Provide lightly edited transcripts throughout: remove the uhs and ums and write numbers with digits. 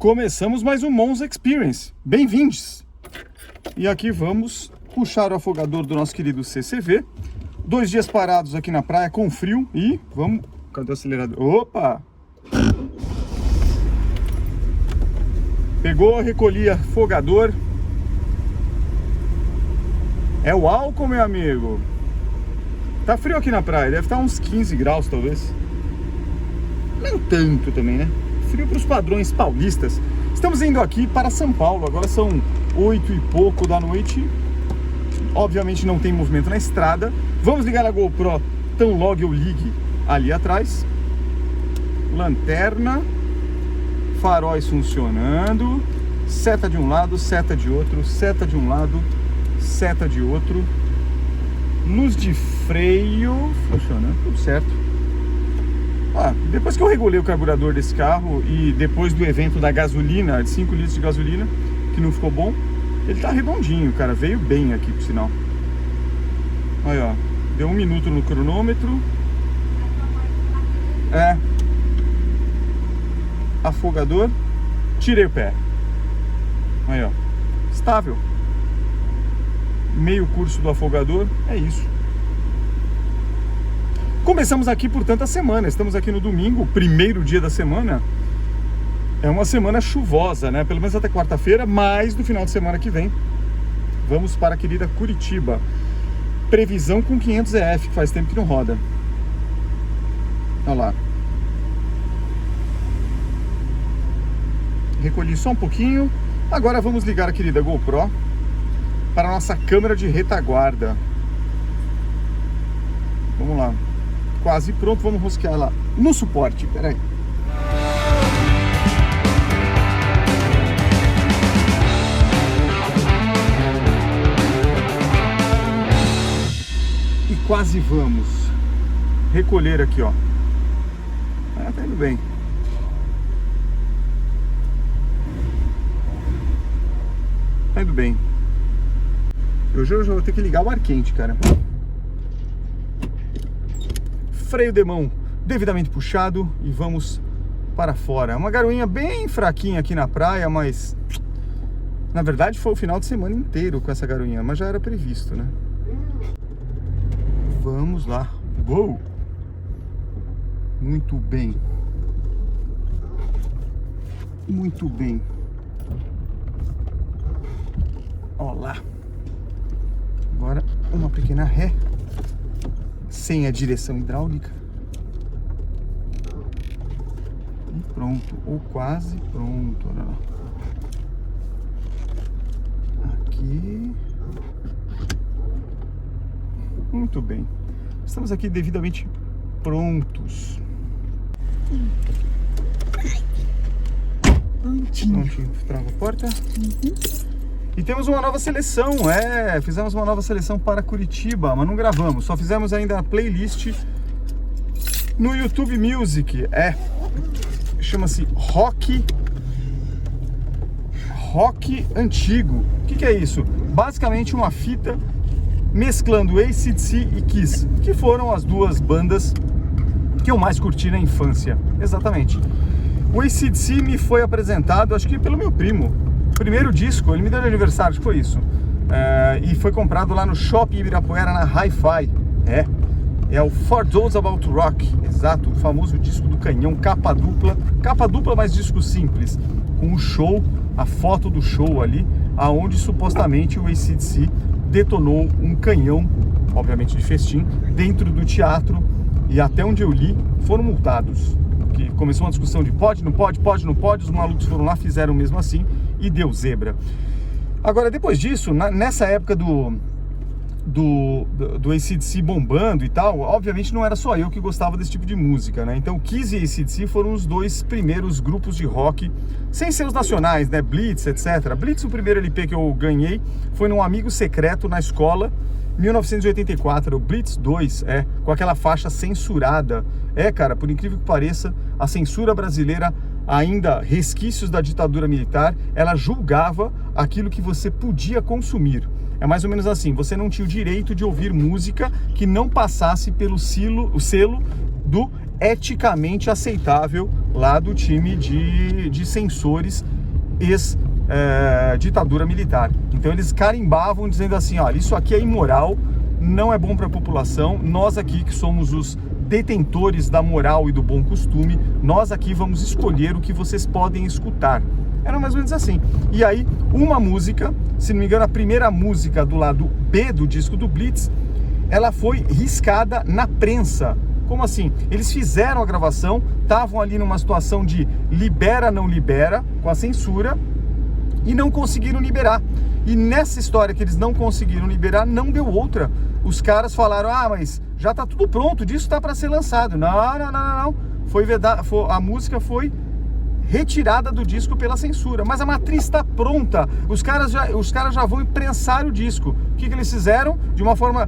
Começamos mais um Monza Experience. Bem-vindos! E aqui vamos puxar o afogador do nosso querido CCV. 2 dias parados aqui na praia com frio e vamos... Cadê o acelerador? Opa! Pegou, recolhi afogador. É o álcool, meu amigo. Tá frio aqui na praia, deve estar uns 15 graus talvez. Não tanto também, né? Frio para os padrões paulistas. Estamos indo aqui para São Paulo, agora são 8 e pouco da noite. Obviamente não tem movimento na estrada. Vamos ligar a GoPro, tão logo eu ligue ali atrás. Lanterna, faróis funcionando, seta de um lado, seta de outro, seta de um lado, seta de outro, luz de freio funcionando, tudo certo. Depois que eu regulei o carburador desse carro e depois do evento da gasolina, de 5 litros de gasolina, que não ficou bom, ele tá redondinho, cara, veio bem aqui por sinal. Aí, ó, deu 1 minuto no cronômetro. Afogador, tirei o pé. Aí, ó, estável. Meio curso do afogador, é isso. Começamos aqui, portanto, a semana. Estamos aqui no domingo, o primeiro dia da semana. É uma semana chuvosa, né? Pelo menos até quarta-feira, mas no final de semana que vem vamos para a querida Curitiba. Previsão com 500 EF, que faz tempo que não roda. Olha lá. Recolhi só um pouquinho. Agora vamos ligar a querida GoPro para a nossa câmera de retaguarda. Vamos lá. Quase pronto, vamos rosquear ela no suporte, peraí. E quase vamos recolher aqui, ó. Tá indo bem. Tá indo bem. Eu já vou ter que ligar o ar quente, cara. Freio de mão devidamente puxado e vamos para fora. Uma garoinha bem fraquinha aqui na praia, mas na verdade foi o final de semana inteiro com essa garoinha, mas já era previsto, né? Vamos lá. Uou! Muito bem. Muito bem. Olá. Agora uma pequena ré. Sem a direção hidráulica. E pronto, ou quase pronto. Olha lá. Aqui. Muito bem. Estamos aqui devidamente prontos. Prontinho. Trava a porta. E temos uma nova seleção, fizemos uma nova seleção para Curitiba, mas não gravamos, só fizemos ainda a playlist no YouTube Music, chama-se Rock Antigo. O que é isso? Basicamente uma fita mesclando AC/DC e Kiss, que foram as 2 bandas que eu mais curti na infância, exatamente. O AC/DC me foi apresentado, acho que pelo meu primo. Primeiro disco, ele me deu de aniversário, acho que foi isso. E foi comprado lá no Shopping Ibirapuera, na Hi-Fi. É o For Those About Rock, exato, o famoso disco do canhão, capa dupla, mas disco simples, com o show, a foto do show ali, aonde supostamente o AC/DC detonou um canhão, obviamente de festim, dentro do teatro, e até onde eu li, foram multados. Que começou uma discussão de pode, não pode, os malucos foram lá, fizeram mesmo assim, e deu zebra. Agora, depois disso, nessa época do AC/DC bombando e tal, obviamente não era só eu que gostava desse tipo de música, né? Então Kiss e AC/DC foram os 2 primeiros grupos de rock, sem ser os nacionais, né? Blitz, etc. Blitz, o primeiro LP que eu ganhei, foi num amigo secreto na escola, 1984, o Blitz 2, com aquela faixa censurada. Cara, por incrível que pareça, a censura brasileira, ainda resquícios da ditadura militar, ela julgava aquilo que você podia consumir. É mais ou menos assim, você não tinha o direito de ouvir música que não passasse pelo o selo do eticamente aceitável lá do time de censores ex-ditadura militar. Então eles carimbavam dizendo assim, olha, isso aqui é imoral, não é bom para a população, nós aqui que somos os detentores da moral e do bom costume, nós aqui vamos escolher o que vocês podem escutar. Era mais ou menos assim. E aí, uma música, se não me engano, a primeira música do lado B do disco do Blitz, ela foi riscada na prensa. Como assim? Eles fizeram a gravação, estavam ali numa situação de libera, não libera, com a censura, e não conseguiram liberar. E nessa história que eles não conseguiram liberar, não deu outra. Os caras falaram, mas já tá tudo pronto, o disco tá para ser lançado. Não. Foi verdade, a música foi retirada do disco pela censura, mas a matriz está pronta, os caras já vão imprensar o disco. O que eles fizeram? De uma forma,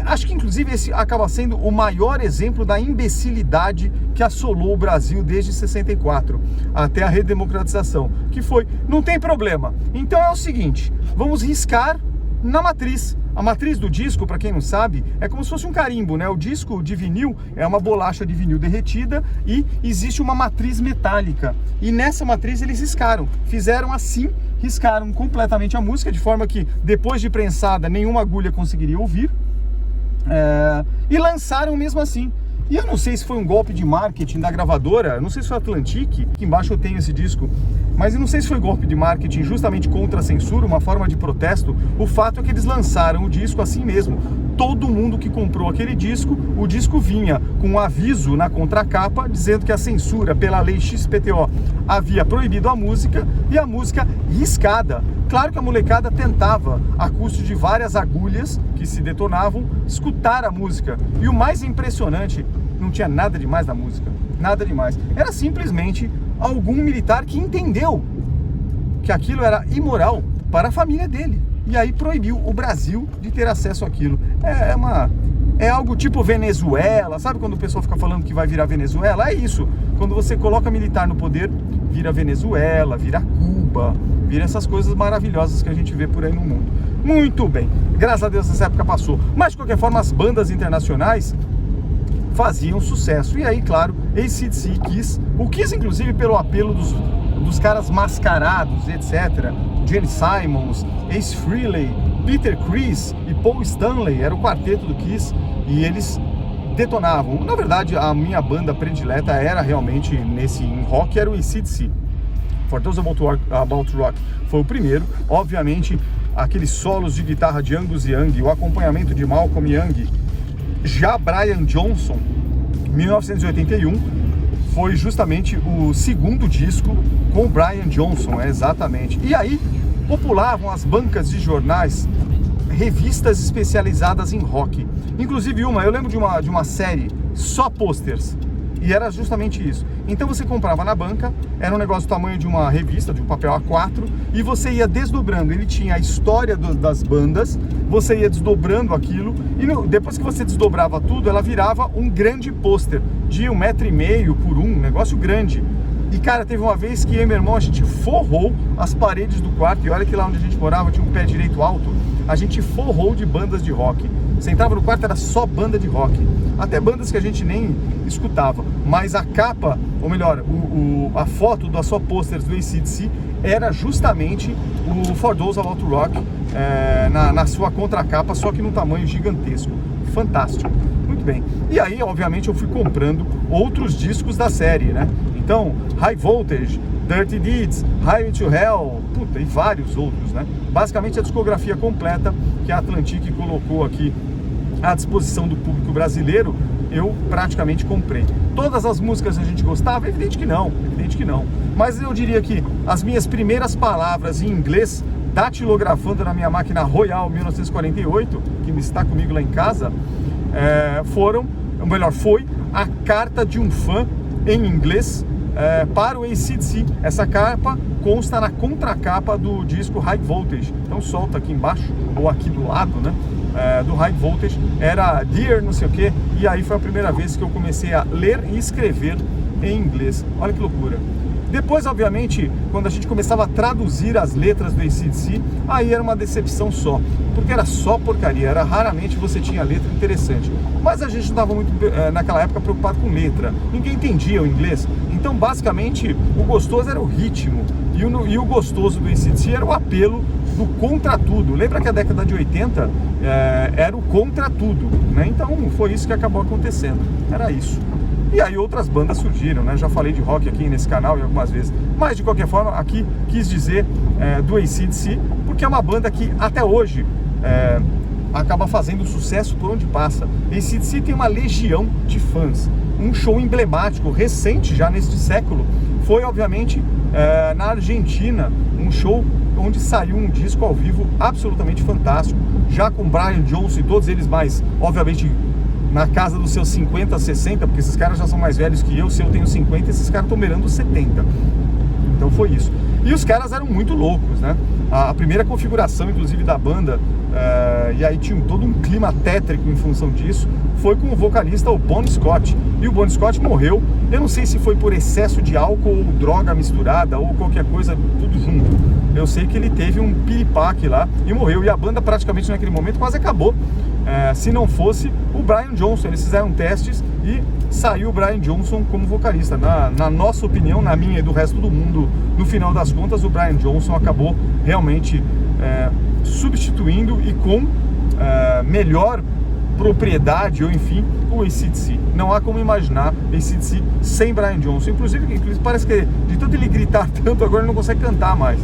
acho que inclusive esse acaba sendo o maior exemplo da imbecilidade que assolou o Brasil desde 64 até a redemocratização, que foi, não tem problema, então é o seguinte, vamos riscar na matriz. A matriz do disco, para quem não sabe, é como se fosse um carimbo, né? O disco de vinil é uma bolacha de vinil derretida e existe uma matriz metálica. E nessa matriz eles riscaram, fizeram assim, riscaram completamente a música, de forma que depois de prensada nenhuma agulha conseguiria ouvir, e lançaram mesmo assim. E eu não sei se foi um golpe de marketing da gravadora, não sei se foi a Atlantic, aqui embaixo eu tenho esse disco, mas eu não sei se foi golpe de marketing justamente contra a censura, uma forma de protesto. O fato é que eles lançaram o disco assim mesmo. Todo mundo que comprou aquele disco, o disco vinha com um aviso na contracapa dizendo que a censura pela lei XPTO havia proibido a música, e a música riscada. Claro que a molecada tentava, a custo de várias agulhas que se detonavam, escutar a música. E o mais impressionante, não tinha nada demais na música, nada demais. Era simplesmente algum militar que entendeu que aquilo era imoral para a família dele. E aí proibiu o Brasil de ter acesso àquilo. É algo tipo Venezuela, sabe quando o pessoal fica falando que vai virar Venezuela? É isso, quando você coloca militar no poder, vira Venezuela, vira Cuba, vira essas coisas maravilhosas que a gente vê por aí no mundo. Muito bem, graças a Deus essa época passou. Mas de qualquer forma, as bandas internacionais faziam sucesso. E aí, claro, AC/DC, Kiss, o Kiss inclusive pelo apelo dos caras mascarados, etc. Gene Simons, Ace Frehley, Peter Criss e Paul Stanley, era o quarteto do Kiss, e eles detonavam. Na verdade, a minha banda predileta era realmente em rock, era o AC/DC. For Those About Rock foi o primeiro. Obviamente, aqueles solos de guitarra de Angus Young, o acompanhamento de Malcolm Young. Já Brian Johnson, 1981, foi justamente o segundo disco com o Brian Johnson, exatamente. E aí populavam as bancas de jornais revistas especializadas em rock. Inclusive eu lembro de uma série só posters, e era justamente isso. Então você comprava na banca, era um negócio do tamanho de uma revista, de um papel A4, e você ia desdobrando. Ele tinha a história das bandas, você ia desdobrando aquilo, e depois que você desdobrava tudo, ela virava um grande pôster de 1,5 m por 1, um negócio grande. E cara, teve uma vez que eu e meu irmão, a gente forrou as paredes do quarto, e olha que lá onde a gente morava tinha um pé direito alto, a gente forrou de bandas de rock. Você entrava no quarto, era só banda de rock, até bandas que a gente nem escutava, mas a capa, ou melhor, a foto das só posters do AC/DC era justamente o For Those About Rock, na sua contracapa, só que num tamanho gigantesco, fantástico. Muito bem, e aí obviamente eu fui comprando outros discos da série, né? Então, High Voltage, Dirty Deeds, Highway to Hell, puta, e vários outros, né? Basicamente a discografia completa que a Atlantic colocou aqui à disposição do público brasileiro, eu praticamente comprei. Todas as músicas a gente gostava? Evidente que não, mas eu diria que as minhas primeiras palavras em inglês, datilografando na minha máquina Royal 1948, que está comigo lá em casa, foi a carta de um fã em inglês para o AC/DC. Essa capa consta na contracapa do disco High Voltage. Então solta aqui embaixo, ou aqui do lado, né, do High Voltage, era Dear não sei o que, e aí foi a primeira vez que eu comecei a ler e escrever em inglês. Olha que loucura. Depois, obviamente, quando a gente começava a traduzir as letras do AC/DC, aí era uma decepção só, porque era só porcaria, raramente você tinha letra interessante. Mas a gente não estava muito, naquela época, preocupado com letra, ninguém entendia o inglês, Então, basicamente, o gostoso era o ritmo e o gostoso do AC/DC era o apelo do contra tudo. Lembra que a década de 80 era o contra tudo, né? Então, foi isso que acabou acontecendo. Era isso. E aí outras bandas surgiram, né? Já falei de rock aqui nesse canal algumas vezes. Mas, de qualquer forma, aqui quis dizer do AC/DC, porque é uma banda que até hoje acaba fazendo sucesso por onde passa. AC/DC tem uma legião de fãs. Um show emblemático, recente já neste século, foi obviamente na Argentina, um show onde saiu um disco ao vivo absolutamente fantástico, já com Brian Johnson e todos eles mais, obviamente, na casa dos seus 50, 60, porque esses caras já são mais velhos que eu. Se eu tenho 50, esses caras estão beirando os 70. Então foi isso. E os caras eram muito loucos, né? A primeira configuração, inclusive, da banda, e aí tinha todo um clima tétrico em função disso, foi com o vocalista, o Bon Scott. E o Bon Scott morreu, eu não sei se foi por excesso de álcool ou droga misturada ou qualquer coisa, tudo junto. Eu sei que ele teve um piripaque lá e morreu. E a banda praticamente naquele momento quase acabou. Se não fosse o Brian Johnson. Eles fizeram testes e saiu o Brian Johnson como vocalista. Na nossa opinião, na minha e do resto do mundo, no final das contas, o Brian Johnson acabou realmente substituindo e com melhor propriedade, ou enfim, o AC/DC. Não há como imaginar AC/DC sem Brian Johnson. Inclusive parece que de tanto ele gritar tanto, agora ele não consegue cantar mais,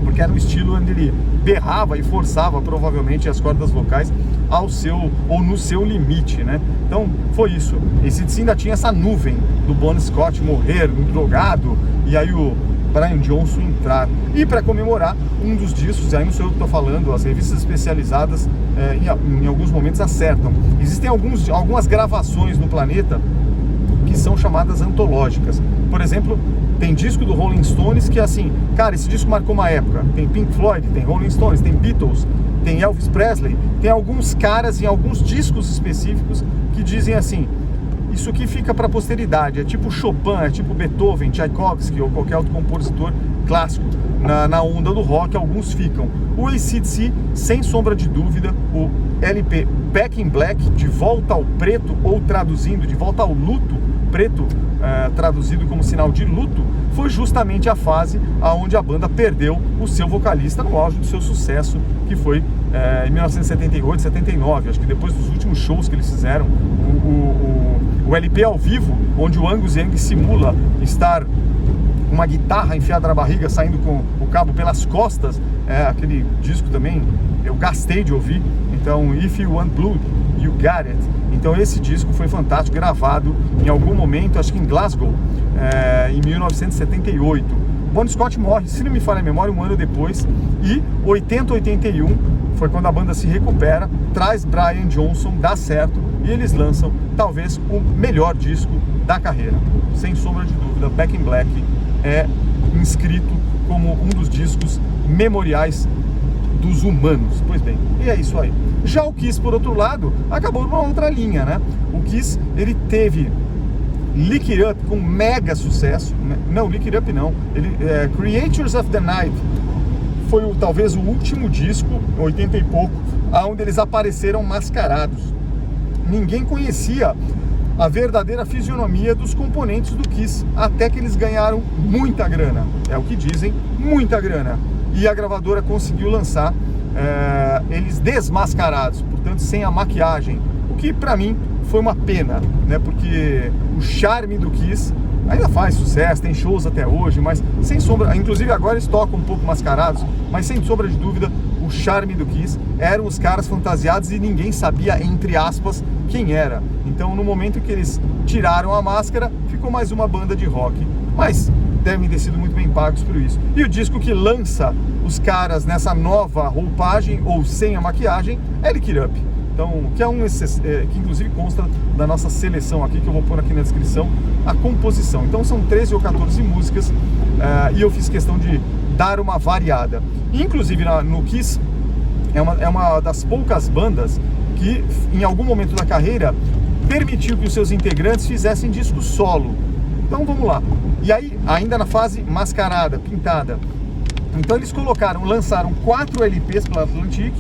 porque era um estilo onde ele berrava e forçava provavelmente as cordas vocais no seu limite, né? Então foi isso. AC/DC ainda tinha essa nuvem do Bon Scott morrer, drogado, e aí o Brian Johnson entrar. E para comemorar, um dos discos, aí não sou eu que estou falando, as revistas especializadas em alguns momentos acertam. Existem algumas gravações no planeta que são chamadas antológicas. Por exemplo, tem disco do Rolling Stones que, assim, cara, esse disco marcou uma época. Tem Pink Floyd, tem Rolling Stones, tem Beatles, tem Elvis Presley. Tem alguns caras em alguns discos específicos que dizem assim: isso aqui fica para a posteridade. É tipo Chopin, é tipo Beethoven, Tchaikovsky ou qualquer outro compositor clássico. Na onda do rock, alguns ficam. O AC/DC, sem sombra de dúvida, o LP Back in Black, de volta ao preto, ou traduzindo, de volta ao luto, preto traduzido como sinal de luto, foi justamente a fase onde a banda perdeu o seu vocalista no auge do seu sucesso, que foi em 1978, 79. Acho que depois dos últimos shows que eles fizeram, o LP ao vivo, onde o Angus Young simula estar uma guitarra enfiada na barriga, saindo com o cabo pelas costas, aquele disco também eu gastei de ouvir. Então, If You Want Blood, You Got It. Então esse disco foi fantástico, gravado em algum momento, acho que em Glasgow, em 1978. Bon Scott morre, se não me falha a memória, um ano depois. E 80, 81 foi quando a banda se recupera, traz Brian Johnson, dá certo, e eles lançam talvez o melhor disco da carreira, sem sombra de dúvida. Back in Black é inscrito como um dos discos memoriais dos humanos. Pois bem, e é isso aí. Já o Kiss, por outro lado, acabou numa outra linha, né? O Kiss, ele teve Lick It Up com mega sucesso. Não, Lick It Up não. Creatures of the Night foi talvez o último disco, 80 e pouco, onde eles apareceram mascarados. Ninguém conhecia a verdadeira fisionomia dos componentes do Kiss, até que eles ganharam muita grana. É o que dizem, muita grana. E a gravadora conseguiu lançar eles desmascarados, portanto sem a maquiagem, o que pra mim foi uma pena, né? Porque o charme do Kiss ainda faz sucesso, tem shows até hoje, mas sem sombra, inclusive agora eles tocam um pouco mascarados, mas sem sombra de dúvida, o charme do Kiss eram os caras fantasiados e ninguém sabia, entre aspas, quem era. Então no momento que eles tiraram a máscara, ficou mais uma banda de rock, mas devem ter sido muito bem pagos por isso. E o disco que lança os caras nessa nova roupagem ou sem a maquiagem é Lick It Up. Então, que que inclusive consta da nossa seleção aqui, que eu vou pôr aqui na descrição, a composição. Então são 13 ou 14 músicas e eu fiz questão de dar uma variada. Inclusive no Kiss é uma das poucas bandas que em algum momento da carreira permitiu que os seus integrantes fizessem disco solo. Então vamos lá. E aí, ainda na fase mascarada, pintada, então eles lançaram 4 LPs pela Atlantic.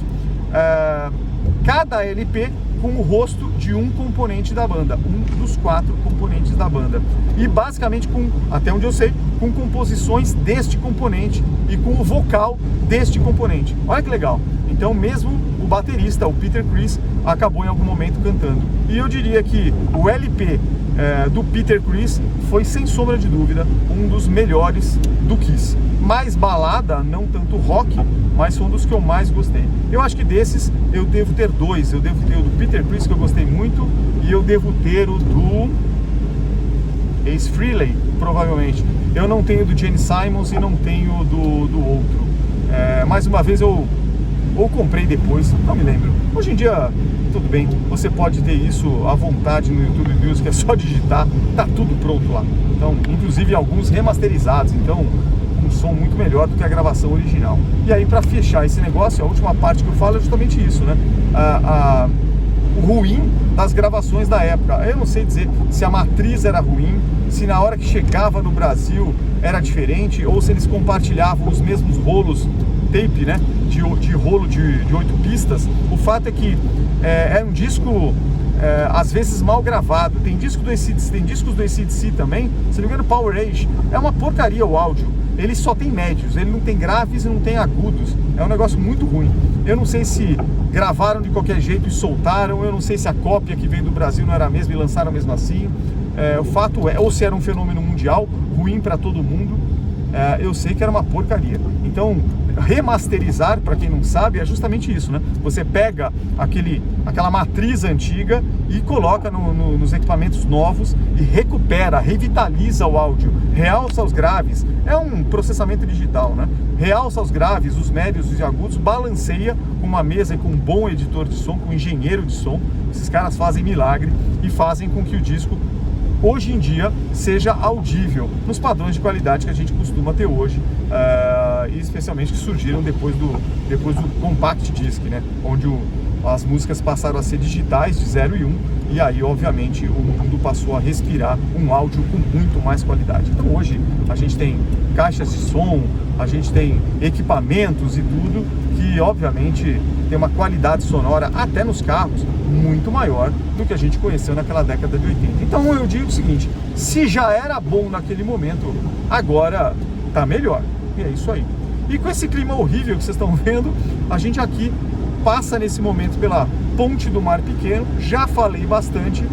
Cada LP com o rosto de um componente da banda, um dos 4 componentes da banda. E basicamente, com, até onde eu sei, com composições deste componente e com o vocal deste componente. Olha que legal. Então mesmo o baterista, o Peter Criss, acabou em algum momento cantando. E eu diria que o LP do Peter Criss foi, sem sombra de dúvida, um dos melhores do Kiss. Mais balada, não tanto rock, mas foi um dos que eu mais gostei. Eu acho que desses eu devo ter 2. Eu devo ter o do Peter Criss, que eu gostei muito, e eu devo ter o do Ace Frehley, provavelmente. Eu não tenho do Gene Simons e não tenho do outro. Mais uma vez eu ou comprei depois, não me lembro. Hoje em dia, tudo bem, você pode ter isso à vontade no YouTube Music, é só digitar, tá tudo pronto lá. Então, inclusive alguns remasterizados, então um som muito melhor do que a gravação original. E aí, para fechar esse negócio, a última parte que eu falo é justamente isso, né? O ruim das gravações da época. Eu não sei dizer se a matriz era ruim, se na hora que chegava no Brasil era diferente, ou se eles compartilhavam os mesmos rolos tape, né, de rolo de 8 pistas. O fato é que é um disco às vezes mal gravado. Tem disco do AC/DC, tem discos do AC/DC também. Se não me engano, Power Age é uma porcaria o áudio. Ele só tem médios, ele não tem graves e não tem agudos. É um negócio muito ruim. Eu não sei se gravaram de qualquer jeito e soltaram. Eu não sei se a cópia que veio do Brasil não era a mesma e lançaram mesmo assim. O fato é, ou se era um fenômeno mundial ruim para todo mundo. Eu sei que era uma porcaria. Então, remasterizar, para quem não sabe, é justamente isso, né? Você pega aquela matriz antiga e coloca nos equipamentos novos e recupera, revitaliza o áudio, realça os graves. É um processamento digital, né? Realça os graves, os médios e os agudos, balanceia com uma mesa e com um bom editor de som, com um engenheiro de som. Esses caras fazem milagre e fazem com que o disco hoje em dia seja audível nos padrões de qualidade que a gente costuma ter hoje, e especialmente que surgiram depois do Compact Disc, né? Onde as músicas passaram a ser digitais de 0 e 1, e aí obviamente o mundo passou a respirar um áudio com muito mais qualidade. Então hoje a gente tem caixas de som, a gente tem equipamentos e tudo que obviamente tem uma qualidade sonora até nos carros muito maior do que a gente conheceu naquela década de 80. Então eu digo o seguinte, se já era bom naquele momento, agora tá melhor. E é isso aí. E com esse clima horrível que vocês estão vendo, a gente aqui passa nesse momento pela Ponte do Mar Pequeno. Já falei bastante.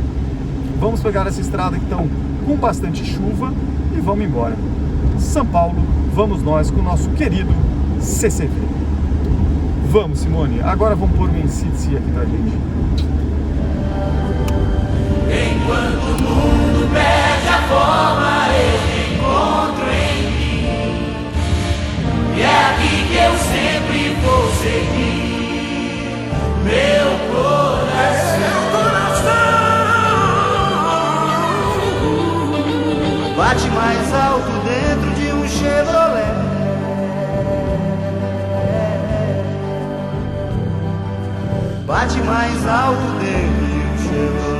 Vamos pegar essa estrada então com bastante chuva e vamos embora. São Paulo, vamos nós com o nosso querido CCV. Vamos, Simone. Agora vamos pôr um AC/DC aqui pra gente. Enquanto o mundo perde a forma, eu encontro em mim. E é aqui que eu sempre vou seguir. Meu coração bate mais alto dentro de um Chevrolet. Bate mais alto dentro de um Chevrolet.